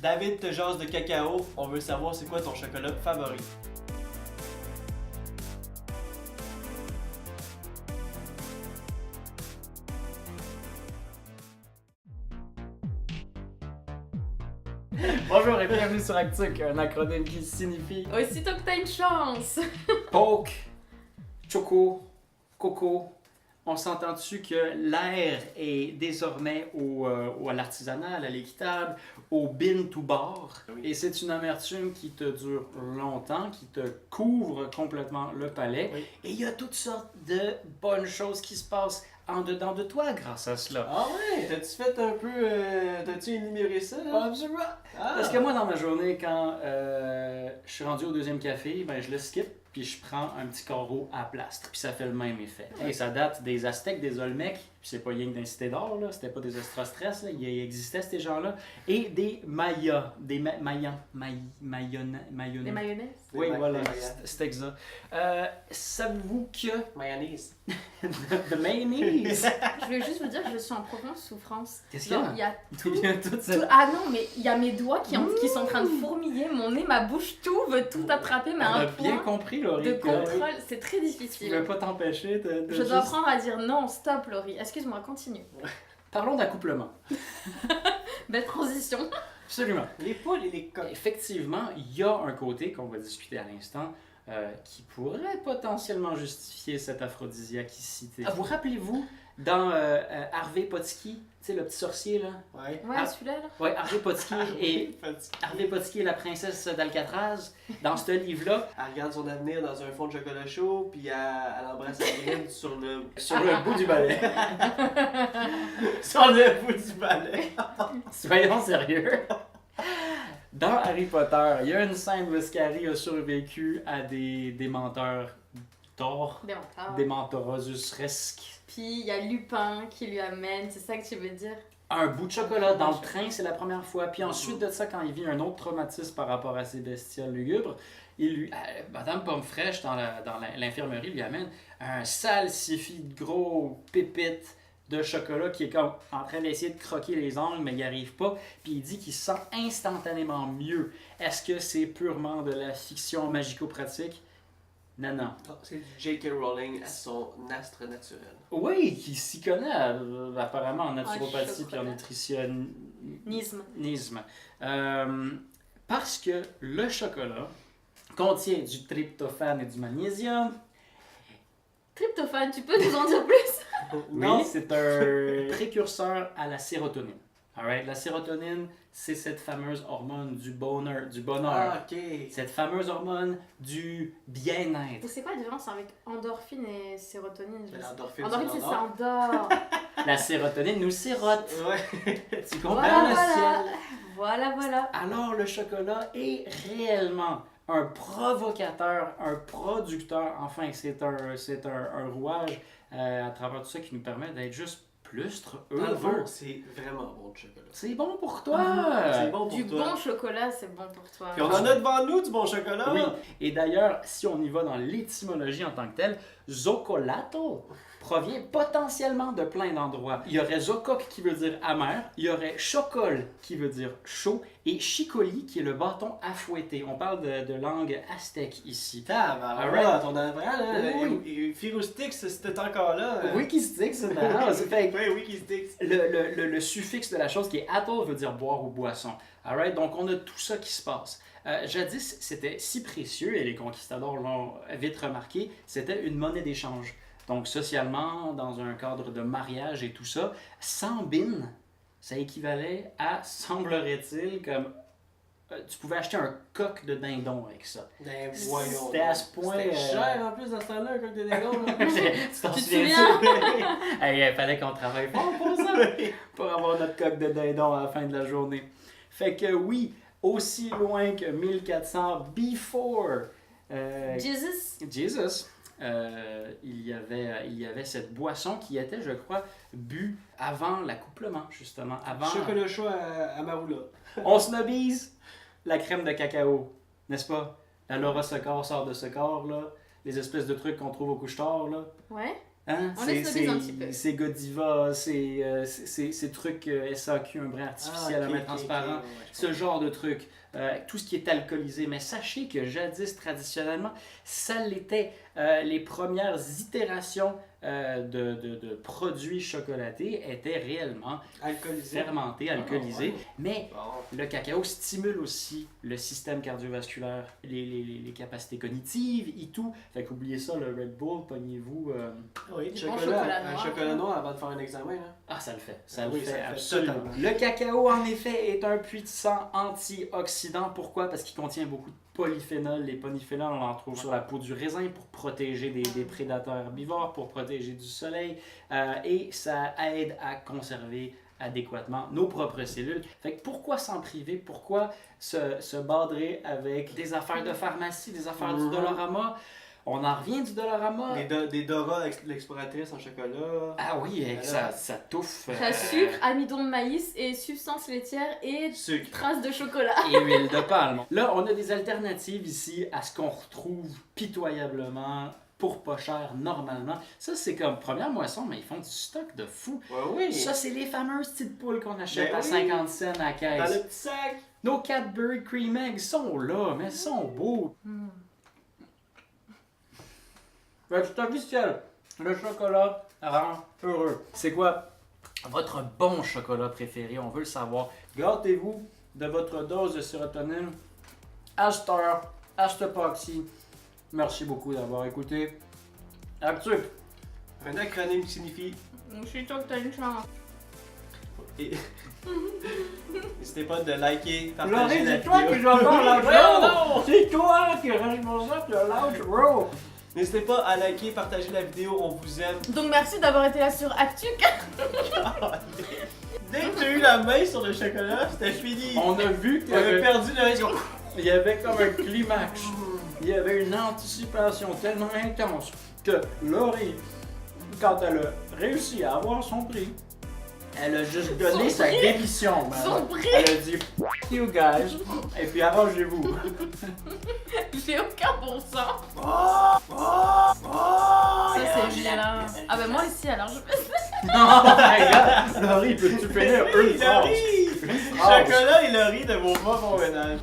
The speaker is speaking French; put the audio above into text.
David te jase de cacao. On veut savoir c'est quoi ton chocolat favori. Bonjour et bienvenue sur Actuc, un acronyme qui signifie Aussitôt que t'as une chance! Poke, Choco, Coco. On s'entend dessus que l'ère est désormais à l'artisanal, à l'équitable, au bin to bar. Oui. Et c'est une amertume qui te dure longtemps, qui te couvre complètement le palais. Oui. Et il y a toutes sortes de bonnes choses qui se passent en dedans de toi grâce à cela. Ah ouais, t'as-tu fait un peu... t'as-tu énuméré ça? Là? Absolument! Ah. Parce que moi, dans ma journée, quand je suis rendu au deuxième café, ben, je le skip, puis je prends un petit carreau à plastre, puis ça fait le même effet. Et ça date des Aztèques, des Olmecs, puis c'est pas rien que d'un cité d'or, là, c'était pas des extraterrestres, là, il existait ces gens-là, et des Mayas, des Mayans, Des Mayonnais. mayonnaises? Oui, Des voilà, Mayas. c'était ça. Savez-vous que Mayonnaise. the mayonnaise, Je voulais juste vous dire que je suis en profonde souffrance. qu'est-ce qu'il y Genre, a? il y a D'où vient toute cette... Ah non, mais il y a mes doigts qui sont en train de fourmiller, mon nez, ma bouche, tout veut tout attraper, mais On à a un bien point compris, Laurie, de que contrôle, c'est très tu ne difficile. veux pas t'empêcher de Je dois juste- apprendre à dire non, stop Laurie, excuse-moi, continue. Parlons d'accouplement. Belle transition. Absolument. Les poules et les coqs. Effectivement, il y a un côté qu'on va discuter à l'instant qui pourrait potentiellement justifier cet aphrodisiaque ici. Vous rappelez-vous dans Harvey Potsky, tu sais, le petit sorcier là? Ouais. Ouais, Ah. celui-là là. Ouais, Harvey Potsky et Harvey Potsky et la princesse d'Alcatraz. Dans ce livre-là, Elle regarde son avenir dans un fond de chocolat chaud, puis elle embrasse Hagrid sur le... sur le bout du balai. sur le bout du balai. Soyons sérieux. Dans Harry Potter, il y a une scène où Harry a survécu à des menteurs d'or, Des mentards. des mentorosresques. Puis il y a Lupin qui lui amène, c'est ça que tu veux dire? Un bout de chocolat dans le train, c'est la première fois. Puis ensuite de ça, quand il vit un autre traumatisme par rapport à ces bestioles lugubres, Madame Pomme Fraîche dans l'infirmerie lui amène un salsifis de gros pépites de chocolat qui est comme en train d'essayer de croquer les ongles, mais il n'y arrive pas. Puis il dit qu'il se sent instantanément mieux. Est-ce que c'est purement de la fiction magico-pratique? Non, non. Non, c'est J.K. Rowling à son astre naturel. Oui, qui s'y connaît apparemment en naturopathie et en chocolat. nutritionnisme. Parce que le chocolat contient du tryptophane et du magnésium. Tryptophane, tu peux nous en dire plus? Oui, c'est un précurseur à la sérotonine. Alright? La sérotonine, c'est cette fameuse hormone du bonheur. Ah, ok. Cette fameuse hormone du bien-être. Et c'est quoi la différence avec endorphine et sérotonine? Je sais. L'endorphine, Endorphine, c'est ça l'endort. endort. La sérotonine nous sérote. Ouais. Tu comprends Voilà, le voilà. ciel? Voilà. Alors le chocolat est réellement un provocateur, un producteur. Enfin, c'est un rouage à travers tout ça qui nous permet d'être juste plus Dans le heureux. fond, c'est vraiment bon de chocolat. C'est bon pour toi! C'est bon pour Du toi. bon chocolat, c'est bon pour toi. Puis on en a devant nous du bon chocolat. Oui, et d'ailleurs, si on y va dans l'étymologie en tant que telle, zocolato provient potentiellement de plein d'endroits. Il y aurait zococ qui veut dire amer, il y aurait chocol qui veut dire chaud, et chicoli qui est le bâton à fouetter. On parle de langue aztèque ici. Tabarouette, on a vraiment là. Oui. Et Firustix, c'était encore là. Wikistix, c'est marrant. Fait que Oui, Wikistix. le suffixe de la chose qui est atol veut dire boire ou boisson. Alright? Donc on a tout ça qui se passe. Jadis, c'était si précieux, et les conquistadors l'ont vite remarqué, c'était une monnaie d'échange. Donc socialement, dans un cadre de mariage et tout ça, 100 bines, ça équivalait à, semblerait-il, comme tu pouvais acheter un coq de dindon avec ça. Ben voyons. C'était à ce point... C'était cher en plus dans ce temps-là, un coq de dindon. là. Tu t'en Tu te souviens-tu? souviens? Hey, il fallait qu'on travaille fort pour ça, pour avoir notre coq de dindon à la fin de la journée. Fait que oui, aussi loin que 1400 before Jesus. il y avait cette boisson qui était, je crois, bue avant l'accouplement, justement. Avant, Chocolat chaud à Maroula. on snobise la crème de cacao, n'est-ce pas? La Laura Secor sort de ce corps, là. Les espèces de trucs qu'on trouve au couche-tard, là. Ouais. Hein? On laisse le un petit peu. C'est Godiva, c'est trucs SAQ, un brin artificiel à mettre transparent, ce genre de trucs. Tout ce qui est alcoolisé. Mais sachez que jadis, traditionnellement, ça l'était. Les premières itérations de produits chocolatés étaient réellement fermentés, alcoolisés. Ah, ouais. Mais Bon. le cacao stimule aussi le système cardiovasculaire, les capacités cognitives et tout. Fait qu'oubliez ça, le Red Bull, pognez-vous. Oui, Du bon chocolat, chocolat un noir. chocolat noir avant de faire un examen. Là. Ah, ça le fait. Ça Oui, le ça fait le fait absolument. totalement. Le cacao, en effet, est un puissant antioxydant. Pourquoi? Parce qu'il contient beaucoup de polyphénols. Les polyphénols, on en trouve sur la peau du raisin pour protéger des prédateurs herbivores, pour protéger du soleil. Et ça aide à conserver adéquatement nos propres cellules. Fait que pourquoi s'en priver? Pourquoi se badrer avec des affaires de pharmacie, des affaires du Dollarama? On en revient du Dollarama. Des Dora, l'exploratrice en chocolat. Ah oui, avec ça touffe. T'as sucre, amidon de maïs et substance laitière et Sucre. traces de chocolat. Et huile de palme. Là, on a des alternatives ici à ce qu'on retrouve pitoyablement pour pas cher normalement. Ça, c'est comme première moisson, mais ils font du stock de fou. Ouais, oui. Ça, c'est les fameuses petites poules qu'on achète Ben à oui. 50 cents à la Dans caisse. le petit sac. Nos Cadbury Cream Eggs sont là, mais ils sont beaux. Fait que c'est officiel. Le chocolat rend heureux. C'est quoi votre bon chocolat préféré? On veut le savoir. Gâtez-vous de votre dose de sérotonine à cette heure, à cette époque-ci. Merci beaucoup d'avoir écouté. Actu. Un acronyme qui signifie. Je suis sûre que t'as une chance. Et... N'hésitez pas de liker, partager Laurie, la c'est toi qui vidéo. dois faire Voyons l'outro! C'est toi qui es responsable de l'outro! N'hésitez pas à liker, partager la vidéo, on vous aime. Donc merci d'avoir été là sur Actu. Dès que tu as eu la main sur le chocolat, c'était fini. On a vu qu'il On y avait avait, perdu le reste. il y avait comme un climax. Il y avait une anticipation tellement intense que Laurie, quand elle a réussi à avoir son prix, elle a juste donné Son sa prix? démission. man. Son prix? Elle a dit F you guys, et puis arrangez-vous. J'ai aucun bon sens. Oh, Ça c'est gênant. Ah bah moi aussi alors je Non, regarde, Laurie, peux-tu finir une il phrase? rit. Une phrase. Chocolat et le riz de vos pas bon ménage.